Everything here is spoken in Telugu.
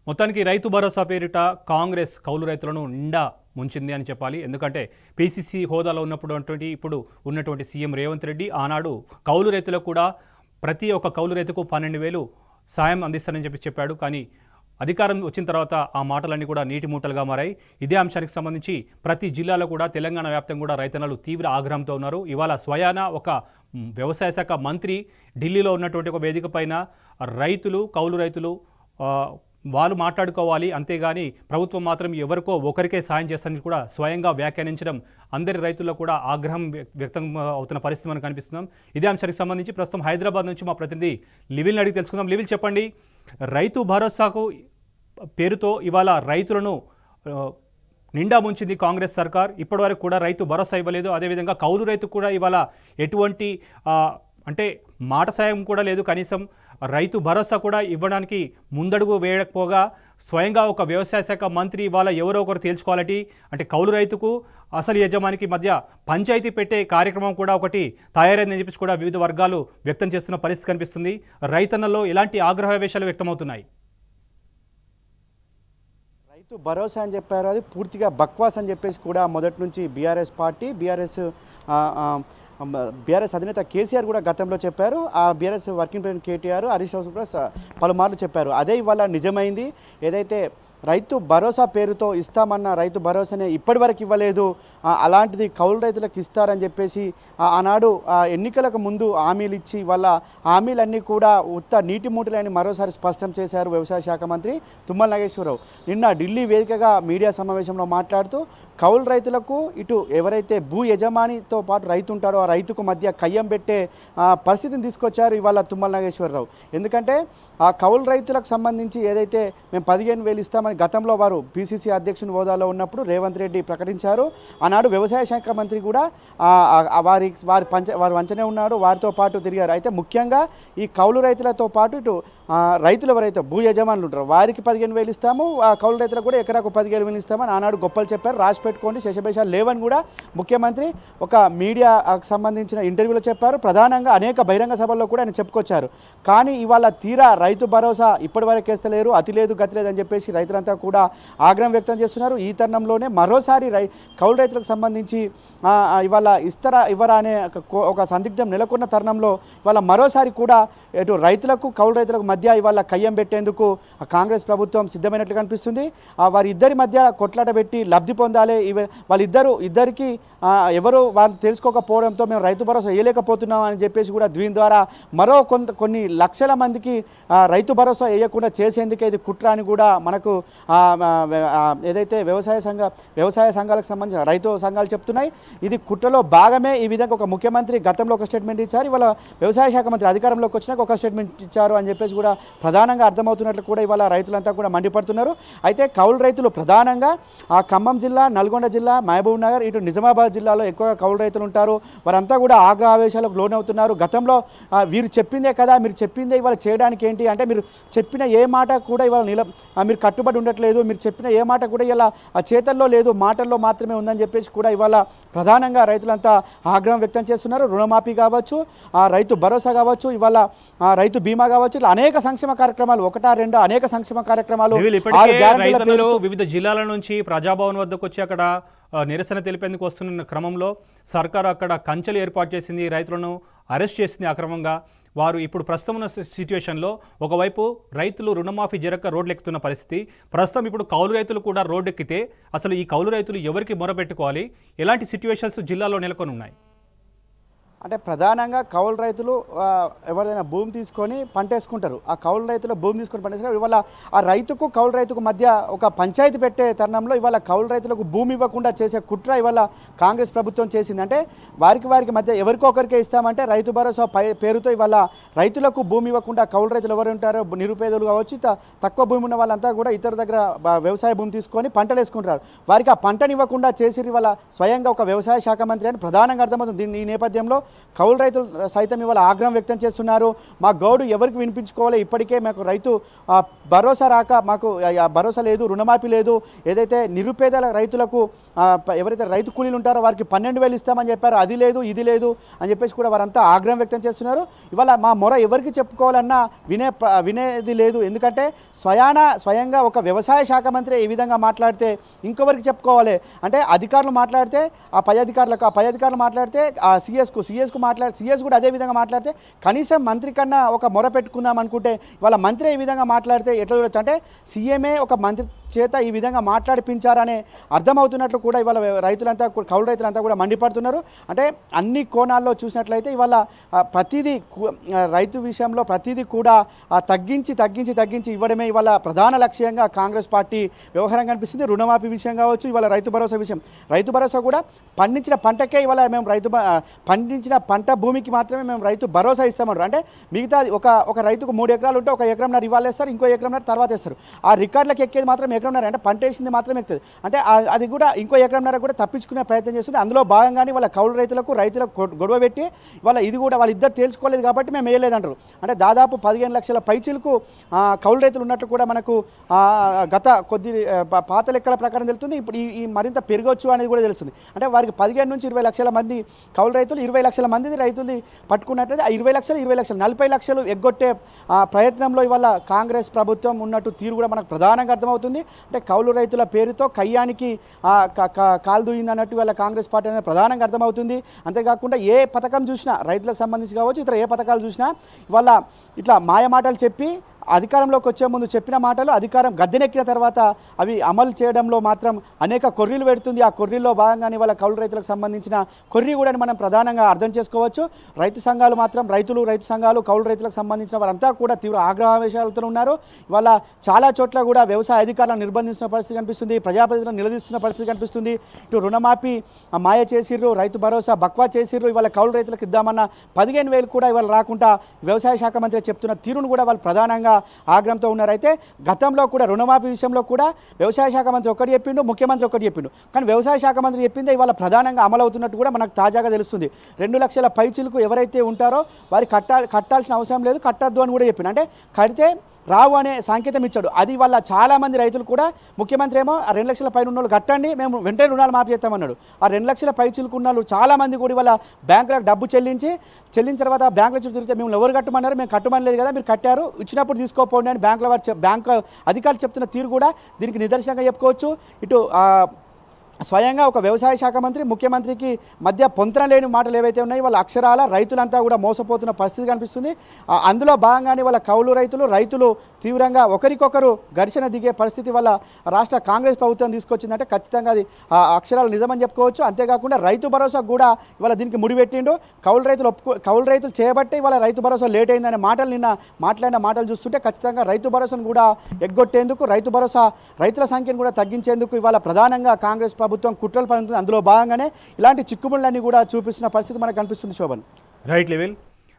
మొత్తానికి రైతు భరోసా పేరిట కాంగ్రెస్ కౌలు రైతులను నిండా ముంచింది అని చెప్పాలి. ఎందుకంటే పీసీసీ హోదాలో ఇప్పుడు ఉన్నటువంటి సీఎం రేవంత్ రెడ్డి ఆనాడు కౌలు రైతులకు కూడా ప్రతి ఒక్క కౌలు రైతుకు 12,000 సాయం అందిస్తానని చెప్పాడు. కానీ అధికారం వచ్చిన తర్వాత ఆ మాటలన్నీ కూడా నీటి మూటలుగా మారాయి. ఇదే అంశానికి సంబంధించి ప్రతి జిల్లాలో కూడా తెలంగాణ వ్యాప్తంగా కూడా రైతన్నలు తీవ్ర ఆగ్రహంతో ఉన్నారు. ఇవాళ స్వయాన ఒక వ్యవసాయ శాఖ మంత్రి ఢిల్లీలో ఉన్నటువంటి ఒక వేదిక పైన రైతులు కౌలు రైతులు వాళ్ళు మాట్లాడుకోవాలి, అంతేగాని ప్రభుత్వం మాత్రం ఎవరికో ఒకరికే సాయం చేస్తారని కూడా స్వయంగా వ్యాఖ్యానించడం అందరి రైతుల్లో కూడా ఆగ్రహం వ్యక్తం అవుతున్న పరిస్థితి మనకు కనిపిస్తున్నాం. ఇదే అంశానికి సంబంధించి ప్రస్తుతం హైదరాబాద్ నుంచి మా ప్రతినిధి లివిల్ని అడిగి తెలుసుకుందాం. లివిల్, చెప్పండి, రైతు భరోసాకు పేరుతో ఇవాళ రైతులను నిండా ముంచింది కాంగ్రెస్ సర్కార్. ఇప్పటివరకు కూడా రైతు భరోసా ఇవ్వలేదు. అదేవిధంగా కౌలు రైతు కూడా ఇవాళ ఎటువంటి అంటే మాట సాయం కూడా లేదు. కనీసం రైతు భరోసా కూడా ఇవ్వడానికి ముందడుగు వేయకపోగా స్వయంగా ఒక వ్యవసాయ శాఖ మంత్రి ఇవాళ ఎవరో ఒకరు తేల్చుకోవాలటి అంటే కౌలు రైతుకు అసలు యజమానికి మధ్య పంచాయతీ పెట్టే కార్యక్రమం కూడా ఒకటి తయారైందని చెప్పి కూడా వివిధ వర్గాలు వ్యక్తం చేస్తున్న పరిస్థితి కనిపిస్తుంది. రైతన్నల్లో ఎలాంటి ఆగ్రహవేశాలు వ్యక్తమవుతున్నాయి? రైతు భరోసా అని చెప్పారు, అది పూర్తిగా బక్వాస్ అని చెప్పేసి కూడా మొదటి నుంచి బీఆర్ఎస్ అధినేత కేసీఆర్ కూడా గతంలో చెప్పారు. ఆ BRS working president KTR, Harish Rao కూడా పలుమార్లు చెప్పారు. అదే ఇవాళ నిజమైంది. ఏదైతే రైతు భరోసా పేరుతో ఇస్తామన్న రైతు భరోసానే ఇప్పటివరకు ఇవ్వలేదు, అలాంటిది కౌలు రైతులకు ఇస్తారని చెప్పేసి ఆనాడు ఎన్నికలకు ముందు హామీలు ఇచ్చి వాళ్ళ హామీలన్నీ కూడా ఉత్త నీటి మూటలని మరోసారి స్పష్టం చేశారు వ్యవసాయ శాఖ మంత్రి తుమ్మల నాగేశ్వరరావు. నిన్న ఢిల్లీ వేదికగా మీడియా సమావేశంలో మాట్లాడుతూ కౌలు రైతులకు ఇటు ఎవరైతే భూ యజమానితో పాటు రైతు ఉంటాడో ఆ రైతుకు మధ్య కయ్యం పెట్టే పరిస్థితిని తీసుకొచ్చారు ఇవాళ తుమ్మల నాగేశ్వరరావు. ఎందుకంటే ఆ కౌలు రైతులకు సంబంధించి ఏదైతే మేము 15,000 ఇస్తామని గతంలో వారు పీసీసీ అధ్యక్షుని హోదాలో ఉన్నప్పుడు రేవంత్ రెడ్డి ప్రకటించారు. ఆనాడు వ్యవసాయ శాఖ మంత్రి కూడా వారు వంచనే ఉన్నారు, వారితో పాటు తిరిగారు. అయితే ముఖ్యంగా ఈ కౌలు రైతులతో పాటు ఇటు రైతులు ఎవరైతే భూ యజమానులు ఉంటారో వారికి 15,000 ఇస్తాము, ఆ కౌలు రైతులకు కూడా ఎకరాకు 15,000 ఇస్తామని ఆనాడు గొప్పలు చెప్పారు. రాసి పెట్టుకోండి, శశభేషాలు లేవని కూడా ముఖ్యమంత్రి ఒక మీడియాకు సంబంధించిన ఇంటర్వ్యూలో చెప్పారు. ప్రధానంగా అనేక బహిరంగ సభల్లో కూడా ఆయన చెప్పుకొచ్చారు. కానీ ఇవాళ తీరా రైతు భరోసా ఇప్పటివరకు వేస్తలేరు, అతి లేదు గతి లేదు అని చెప్పేసి రైతులంతా కూడా ఆగ్రహం వ్యక్తం చేస్తున్నారు. ఈ తరుణంలోనే మరోసారి కౌలు రైతులకు సంబంధించి ఇవాళ ఇస్తారా ఇవ్వరా అనే ఒక సందిగ్ధం నెలకొన్న తరుణంలో ఇవాళ మరోసారి కూడా ఇటు రైతులకు కౌలు రైతులకు మధ్య ఇవాళ కయ్యం పెట్టేందుకు కాంగ్రెస్ ప్రభుత్వం సిద్ధమైనట్లు కనిపిస్తుంది. వారిద్దరి మధ్య కొట్లాట పెట్టి లబ్ధి పొందాలి. ఇద్దరికి ఎవరు వాళ్ళు తెలుసుకోకపోవడంతో మేము రైతు భరోసా వేయలేకపోతున్నాం అని చెప్పేసి కూడా దీని ద్వారా మరో కొన్ని లక్షల మందికి రైతు భరోసా వేయకుండా చేసేందుకే ఇది కుట్ర అని కూడా మనకు ఏదైతే వ్యవసాయ సంఘాలకు సంబంధించిన రైతు సంఘాలు చెప్తున్నాయి. ఇది కుట్రలో భాగమే. ఈ విధంగా ఒక ముఖ్యమంత్రి గతంలో ఒక స్టేట్మెంట్ ఇచ్చారు, ఇవాళ వ్యవసాయ శాఖ మంత్రి అధికారంలోకి వచ్చినాక ఒక స్టేట్మెంట్ ఇచ్చారు అని చెప్పేసి కూడా ప్రధానంగా అర్థమవుతున్నట్లు కూడా ఇవాళ రైతులంతా కూడా మండిపడుతున్నారు. అయితే కౌలు రైతులు ప్రధానంగా ఖమ్మం జిల్లా, నల్గొండ జిల్లా, మహబూబ్ నగర్, ఇటు నిజామాబాద్ జిల్లాలో ఎక్కువగా కౌలు రైతులు ఉంటారు. వారంతా కూడా ఆగ్రహావేశాలకు లోనవుతున్నారు. గతంలో వీరు చెప్పిందే కదా, మీరు చెప్పిందే ఇవాళ చేయడానికి ఏంటి అంటే మీరు చెప్పిన ఏ మాట కూడా ఇవాళ మీరు కట్టుబడి ఉండట్లేదు, మీరు చెప్పిన ఏ మాట కూడా ఇలా చేతల్లో లేదు, మాటల్లో మాత్రమే ఉందని చెప్పేసి కూడా ఇవాళ ప్రధానంగా రైతులంతా ఆగ్రహం వ్యక్తం చేస్తున్నారు. రుణమాఫీ కావచ్చు, రైతు భరోసా కావచ్చు, ఇవాళ రైతు బీమా కావచ్చు, ఇలా అనేక సంక్షేమ కార్యక్రమాలు, ఒకటా రెండా అనేక సంక్షేమ కార్యక్రమాలు వివిధ జిల్లాల నుంచి ప్రజాభవన్ వద్దకు వచ్చి అక్కడ నిరసన తెలిపేందుకు వస్తున్న క్రమంలో సర్కారు అక్కడ కంచెలు ఏర్పాటు చేసింది, రైతులను అరెస్ట్ చేసింది అక్రమంగా. వారు ఇప్పుడు ప్రస్తుతం ఉన్న సిచ్యువేషన్లో ఒకవైపు రైతులు రుణమాఫీ జరగక రోడ్లు ఎక్కుతున్న పరిస్థితి, ప్రస్తుతం ఇప్పుడు కౌలు రైతులు కూడా రోడ్డు ఎక్కితే అసలు ఈ కౌలు రైతులు ఎవరికి మొరపెట్టుకోవాలి? ఎలాంటి సిచ్యువేషన్స్ జిల్లాలో నెలకొని ఉన్నాయి? అంటే ప్రధానంగా కౌలు రైతులు ఎవరిదైనా భూమి తీసుకొని పంటేసుకుంటారు. ఆ కౌలు రైతులు భూమి తీసుకొని పంటేసుకుంటారు. ఇవాళ ఆ రైతుకు కౌలు రైతుకు మధ్య ఒక పంచాయతీ పెట్టే తరుణంలో ఇవాళ కౌలు రైతులకు భూమి ఇవ్వకుండా చేసే కుట్ర ఇవాళ కాంగ్రెస్ ప్రభుత్వం చేసింది. అంటే వారికి మధ్య ఎవరికొకరికే ఇస్తామంటే రైతు భరోసా పేరుతో ఇవాళ రైతులకు భూమి ఇవ్వకుండా కౌలు రైతులు ఎవరు ఉంటారో నిరుపేదలు కావచ్చు, తక్కువ భూమి ఉన్న వాళ్ళంతా కూడా ఇతర దగ్గర వ్యవసాయ భూమి తీసుకొని పంటలు వేసుకుంటారు. వారికి ఆ పంటని ఇవ్వకుండా చేసి ఇవాళ స్వయంగా ఒక వ్యవసాయ శాఖ మంత్రి అని ప్రధానంగా అర్థమవుతుంది. ఈ నేపథ్యంలో కౌలు రైతులు సైతం ఇవాళ ఆగ్రహం వ్యక్తం చేస్తున్నారు. మా గౌడు ఎవరికి వినిపించుకోవాలి, ఇప్పటికే మాకు రైతు భరోసా రాక మాకు భరోసా లేదు, రుణమాఫీ లేదు, ఏదైతే నిరుపేదల రైతులకు ఎవరైతే రైతు కూలీలు ఉంటారో వారికి 12,000 ఇస్తామని చెప్పారు, అది లేదు ఇది లేదు అని చెప్పేసి కూడా వారంతా ఆగ్రహం వ్యక్తం చేస్తున్నారు. ఇవాళ మా మొర ఎవరికి చెప్పుకోవాలన్నా వినేది లేదు. ఎందుకంటే స్వయంగా ఒక వ్యవసాయ శాఖ మంత్రి ఈ విధంగా మాట్లాడితే ఇంకొకరికి చెప్పుకోవాలి. అంటే అధికారులు మాట్లాడితే ఆ పై అధికారులు మాట్లాడితే ఆ సిఎస్ కూడా అదే విధంగా మాట్లాడితే కనీసం మంత్రి కన్నా ఒక మొర పెట్టుకుందాం అనుకుంటే వాళ్ళ మంత్రి ఈ విధంగా మాట్లాడితే ఎట్లా చూడొచ్చు? అంటే సీఎంఏ ఒక మంత్రి చేత ఈ విధంగా మాట్లాడిపించారనే అర్థమవుతున్నట్లు కూడా ఇవాళ కౌలు రైతులంతా కూడా మండిపడుతున్నారు. అంటే అన్ని కోణాల్లో చూసినట్లయితే ఇవాళ ప్రతిదీ రైతు విషయంలో ప్రతిదీ కూడా తగ్గించి ఇవ్వడమే ఇవాళ ప్రధాన లక్ష్యంగా కాంగ్రెస్ పార్టీ వ్యవహారం కనిపిస్తుంది. రుణమాఫీ విషయం కావచ్చు, ఇవాళ రైతు భరోసా విషయం. రైతు భరోసా కూడా పండించిన పంటకే ఇవాళ మేము పండించిన పంట భూమికి మాత్రమే మేము రైతు భరోసా ఇస్తామన్నారు. అంటే మిగతా ఒక రైతుకు 3 ఎకరాలు ఉంటే 1 ఎకరంన్నర ఇవ్వాలేస్తారు, ఇంకో ఎకరంన్నర తర్వాత వేస్తారు. ఆ రికార్డులకు ఎక్కేది మాత్రం ఎకరంన్నర, అంటే పంట వేసింది మాత్రం ఎక్కుతుంది. అంటే అది కూడా ఇంకో ఎకరంన్నర కూడా తప్పించుకునే ప్రయత్నం చేస్తుంది. అందులో భాగంగానే వాళ్ళ కౌలు రైతులకు గొడవ పెట్టి ఇది కూడా వాళ్ళిద్దరు తేల్చుకోలేదు కాబట్టి మేము వేయలేదంటారు. అంటే దాదాపు 15 లక్షల పైచీలకు కౌలు రైతులు ఉన్నట్లు కూడా మనకు గత పాత లెక్కల ప్రకారం తెలుస్తుంది. ఇప్పుడు ఈ మరింత పెరగవచ్చు అనేది కూడా తెలుస్తుంది. అంటే వారికి 15 నుంచి 20 లక్షల మంది కౌలు రైతులు, 20 లక్షల మంది రైతులు పట్టుకున్నట్లయితే ఆ 20 లక్షలు 40 లక్షలు ఎగ్గొట్టే ప్రయత్నంలో ఇవాళ కాంగ్రెస్ ప్రభుత్వం ఉన్నట్టు తీరు కూడా మనకు ప్రధానంగా అర్థమవుతుంది. అంటే కౌలు రైతుల పేరుతో కయ్యానికి కాలు దూయింది అన్నట్టు వాళ్ళ కాంగ్రెస్ పార్టీ అనేది ప్రధానంగా అర్థమవుతుంది. అంతేకాకుండా ఏ పథకం చూసినా రైతులకు సంబంధించి కావచ్చు, ఇతర ఏ పథకాలు చూసినా ఇవాళ ఇట్లా మాయమాటలు చెప్పి అధికారంలోకి వచ్చే ముందు చెప్పిన మాటలు అధికారం గద్దెనెక్కిన తర్వాత అవి అమలు చేయడంలో మాత్రం అనేక కొర్రీలు పెడుతుంది. ఆ కొర్రీల్లో భాగంగానే వాళ్ళ కౌలు రైతులకు సంబంధించిన కొర్రీ కూడా మనం ప్రధానంగా అర్థం చేసుకోవచ్చు. రైతు సంఘాలు మాత్రం రైతు సంఘాలు కౌలు రైతులకు సంబంధించిన వారంతా కూడా తీవ్ర ఆగ్రహావేశాలతో ఉన్నారు. ఇవాళ చాలా చోట్ల కూడా వ్యవసాయ అధికారులను నిర్బంధిస్తున్న పరిస్థితి కనిపిస్తుంది, ప్రజాప్రతినిధులను నిలదీస్తున్న పరిస్థితి కనిపిస్తుంది. ఇటు రుణమాఫీ మాయ చేసిర్రు, రైతు భరోసా బక్వా చేసిర్రు. ఇవాళ కౌలు రైతులకు ఇద్దామన్న 15,000 కూడా ఇవాళ రాకుండా వ్యవసాయ శాఖ మంత్రి చెప్తున్న తీరును కూడా వాళ్ళు ప్రధానంగా ఆగ్రహంతో ఉన్నారు. అయితే గతంలో కూడా రుణమాఫీ విషయంలో కూడా వ్యవసాయ శాఖ మంత్రి ఒకటి చెప్పిండు, ముఖ్యమంత్రి ఒకటి చెప్పిండు. కానీ వ్యవసాయ శాఖ మంత్రి చెప్పిందే ఇవాళ ప్రధానంగా అమలవుతున్నట్టు కూడా మనకు తాజాగా తెలుస్తుంది. 2 లక్షల పైచీలకు ఎవరైతే ఉంటారో వారి కట్టాల్సిన అవసరం లేదు, కట్టద్దు అని కూడా చెప్పిండు. అంటే కడితే రావు అనే సంకేతం ఇచ్చాడు. అది వల్ల చాలామంది రైతులు కూడా ముఖ్యమంత్రి ఏమో ఆ 2 లక్షల పైన ఉన్న వాళ్ళు కట్టండి, మేము వెంటనే రుణాలు మాఫీ చేస్తామన్నాడు. ఆ 2 లక్షల పై చిలుకున్న వాళ్ళు చాలామంది కూడా ఇవాళ బ్యాంకులకు డబ్బు చెల్లించిన తర్వాత బ్యాంకుల చుట్టూ తిరిగితే మేము ఎవరు కట్టమన్నారు, మేము కట్టమనలేదు కదా, మీరు కట్టారు, ఇచ్చినప్పుడు తీసుకోపోండి అని బ్యాంకు అధికారులు చెప్తున్న తీరు కూడా దీనికి నిదర్శనంగా చెప్పుకోవచ్చు. ఇటు స్వయంగా ఒక వ్యవసాయ శాఖ మంత్రి ముఖ్యమంత్రికి మధ్య పొంతన లేని మాటలు ఏవైతే ఉన్నాయో వాళ్ళ అక్షరాల రైతులంతా కూడా మోసపోతున్న పరిస్థితి కనిపిస్తుంది. అందులో భాగంగానే వాళ్ళ కౌలు రైతులు తీవ్రంగా ఒకరికొకరు ఘర్షణ దిగే పరిస్థితి వల్ల రాష్ట్ర కాంగ్రెస్ ప్రభుత్వం తీసుకొచ్చిందంటే ఖచ్చితంగా అది అక్షరాలు నిజమని చెప్పుకోవచ్చు. అంతేకాకుండా రైతు భరోసా కూడా ఇవాళ దీనికి ముడిపెట్టిండు. కౌలు రైతులు చేయబట్టే ఇవాళ రైతు భరోసా లేట్ అయిందనే మాటలు నిన్న మాట్లాడిన మాటలు చూస్తుంటే ఖచ్చితంగా రైతు భరోసాను కూడా ఎగ్గొట్టేందుకు, రైతుల సంఖ్యను కూడా తగ్గించేందుకు ఇవాళ ప్రధానంగా కాంగ్రెస్ ప్రభుత్వం కుట్రలు పడుతుంది. అందులో భాగంగానే ఇలాంటి చిక్కుముళ్ళన్నీ కూడా చూపిస్తున్న పరిస్థితి మనకు కనిపిస్తుంది. శోభన్. Right level.